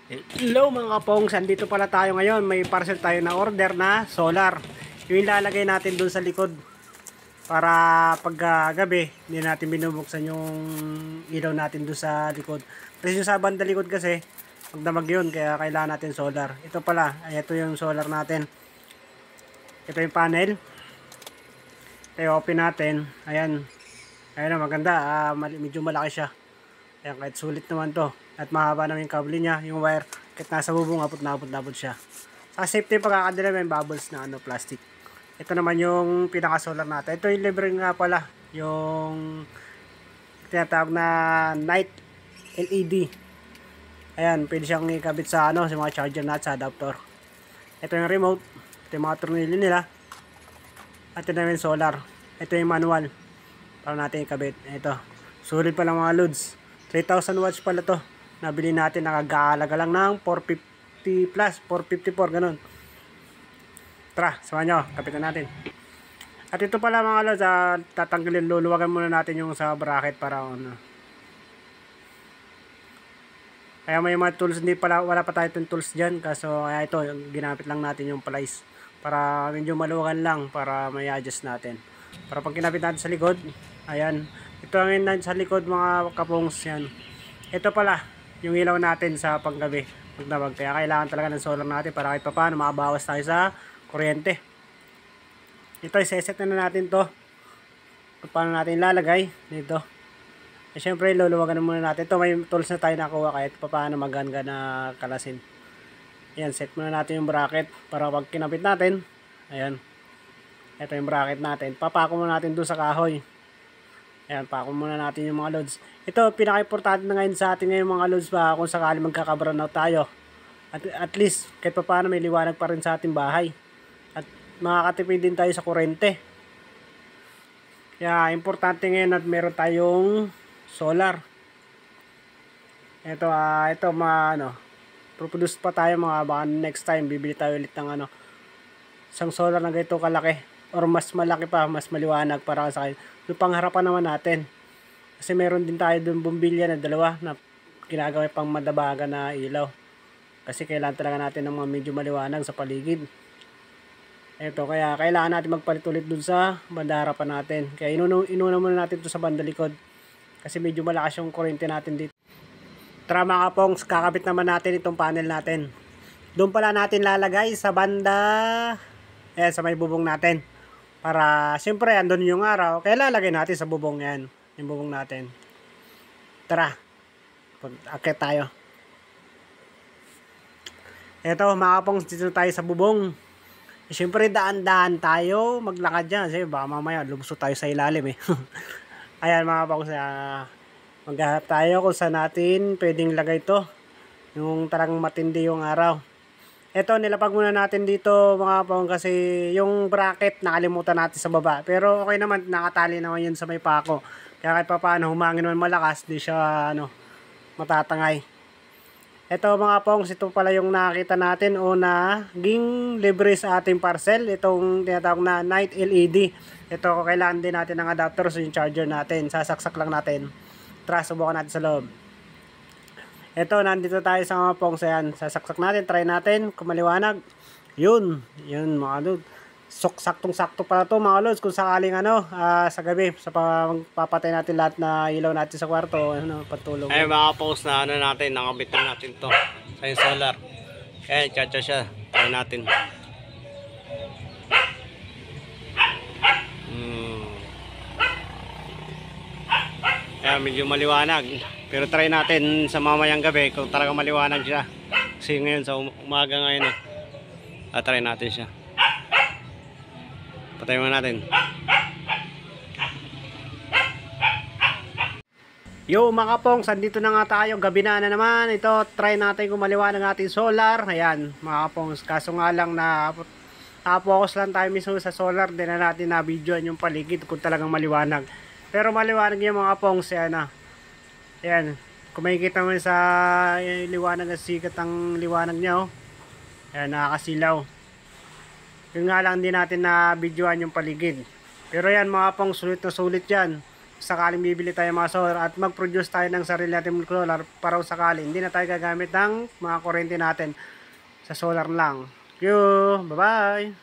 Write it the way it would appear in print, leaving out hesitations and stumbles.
Hello mga kapongs, andito pala tayo ngayon. May parcel tayo na order na solar. Yung ilalagay natin dun sa likod para pag gabi hindi natin binubuksan yung ilaw natin dun sa likod. Kasi yung sa banda likod kasi magdamag yun, kaya kailangan natin solar. Ito pala, ito yung solar natin. Ito yung panel. Ito open natin. Ayan. Ayan na, maganda. Medyo malaki siya. Ayan, kahit sulit naman to. At mahaba naman yung kable niya, yung wire. Kahit nasa bubong, abot na abot siya. Sa safety pagkakadala, may bubbles na plastic. Ito naman yung pinaka-solar natin. Ito yung libre nga pala. Yung tinatawag na night LED. Ayan, pwede siyang ikabit sa sa mga charger natin, sa adapter. Ito yung remote. Ito yung mga tornilyo nila. At ito naman yung solar. Ito yung manual. Para natin ikabit. Ito. Sulit pa lang mga loads. 3,000 watts pala to. Nabili natin, nakagalaga lang ng 450 plus, 454, ganun. Tara, samahan nyo, kapitan natin. At ito pala mga lods, tatanggalin, luluwagan muna natin yung sa bracket para Kaya may mga tools, wala pa tayo itong tools dyan. Kaso kaya ito, ginamit lang natin yung palais. Para medyo maluwagan lang, para may adjust natin. Para pag kinapit natin sa likod, ayan. Ito ang sa likod mga kapongs yan. Ito pala, yung ilaw natin sa panggabi, magdamag. Kaya kailangan talaga ng solar natin para kahit pa paano makabawas tayo sa kuryente. Ito, iseset na natin to. Kung paano natin ilalagay dito. E syempre, luluwagan muna natin. Ito, may tools na tayo nakuha kahit pa paano maganda na kalasin. Ayan, set muna natin yung bracket para pag kinapit natin. Ayan. Ito yung bracket natin. Papako muna natin doon sa kahoy. Ayan, pako muna natin yung mga loads. Ito, pinaka-importante na ngayon sa atin ngayon mga loads pa kung sakali magkaka-brownout tayo. At least, kahit pa paano may liwanag pa rin sa ating bahay. At makakatipid din tayo sa kuryente. Kaya, importante ngayon at meron tayong solar. Ito, produce pa tayo baka next time, bibili tayo ulit ng isang solar na ganito kalaki. Or mas malaki pa, mas maliwanag para sa akin. Yung pangharapan naman natin. Kasi meron din tayo doon bumbilya na dalawa na ginagawa pang madabaga na ilaw. Kasi kailangan talaga natin ng mga medyo maliwanag sa paligid. Ito, kaya kailangan natin magpalit ulit doon sa banda harapan natin. Kaya inuna muna natin ito sa banda likod. Kasi medyo malakas yung kuryente natin dito. Tara mga kapongs, kakabit naman natin itong panel natin. Doon pala natin lalagay sa banda, sa may bubong natin. Para, siyempre, andun yung araw. Kaya lalagay natin sa bubong yan. Yung bubong natin. Tara. Akit tayo. Ito, mga kapongs, dito tayo sa bubong. Siyempre, daan-daan tayo. Maglakad dyan. Kasi baka mamaya, lumusot tayo sa ilalim Ayan, mga kapongs. Maghahanap tayo kung saan natin pwedeng lagay to. Yung talagang matindi yung araw. Ito, nilapag muna natin dito mga kapong kasi yung bracket nakalimutan natin sa baba. Pero okay naman, nakatali naman yun sa may pako. Kaya kahit pa paano, humangin naman malakas, di siya matatangay. Ito mga kapong, ito pala yung nakita natin o naging libre sa ating parcel. Itong tinatawag na night LED. Ito, kailangan din natin ng adapter sa yung charger natin. Sasaksak lang natin. Tara, subukan natin sa loob. Ito, nandito tayo sa mga pongs. Ayan, sasaksak natin, try natin kung maliwanag. Yun mga lods. Saktong-sakto pala to mga lods. Kung sakaling sa gabi, sa papatay natin lahat na ilaw natin sa kwarto, patulog. Ay mga pongs na natin, nakabit na natin to sa yung solar. Ayan, chacha siya. Try natin. Ayan, medyo maliwanag. Pero try natin sa mamayang gabi kung talagang maliwanag siya. Kasi ngayon sa umaga ngayon try natin siya. Patayin mo natin. Yo mga pongs, andito na nga tayo. Gabi na naman. Ito, try natin kung maliwanag natin solar. Ayan mga pongs. Kaso nga lang focus lang tayo mismo sa solar. Di na natin na videoan yung paligid kung talagang maliwanag. Pero maliwanag yung mga pongs. Ayan, kung makikita mo sa liwanag at sikat ang liwanag niya ayan, nakakasilaw. Yung nga lang din natin na videoan yung paligid. Pero yan mga pong, sulit na sulit yan. sakaling bibili tayo mga solar at mag-produce tayo ng sarili natin solar para sakali hindi na tayo gagamit ng mga kuryente natin sa solar lang. Thank you. Bye-bye.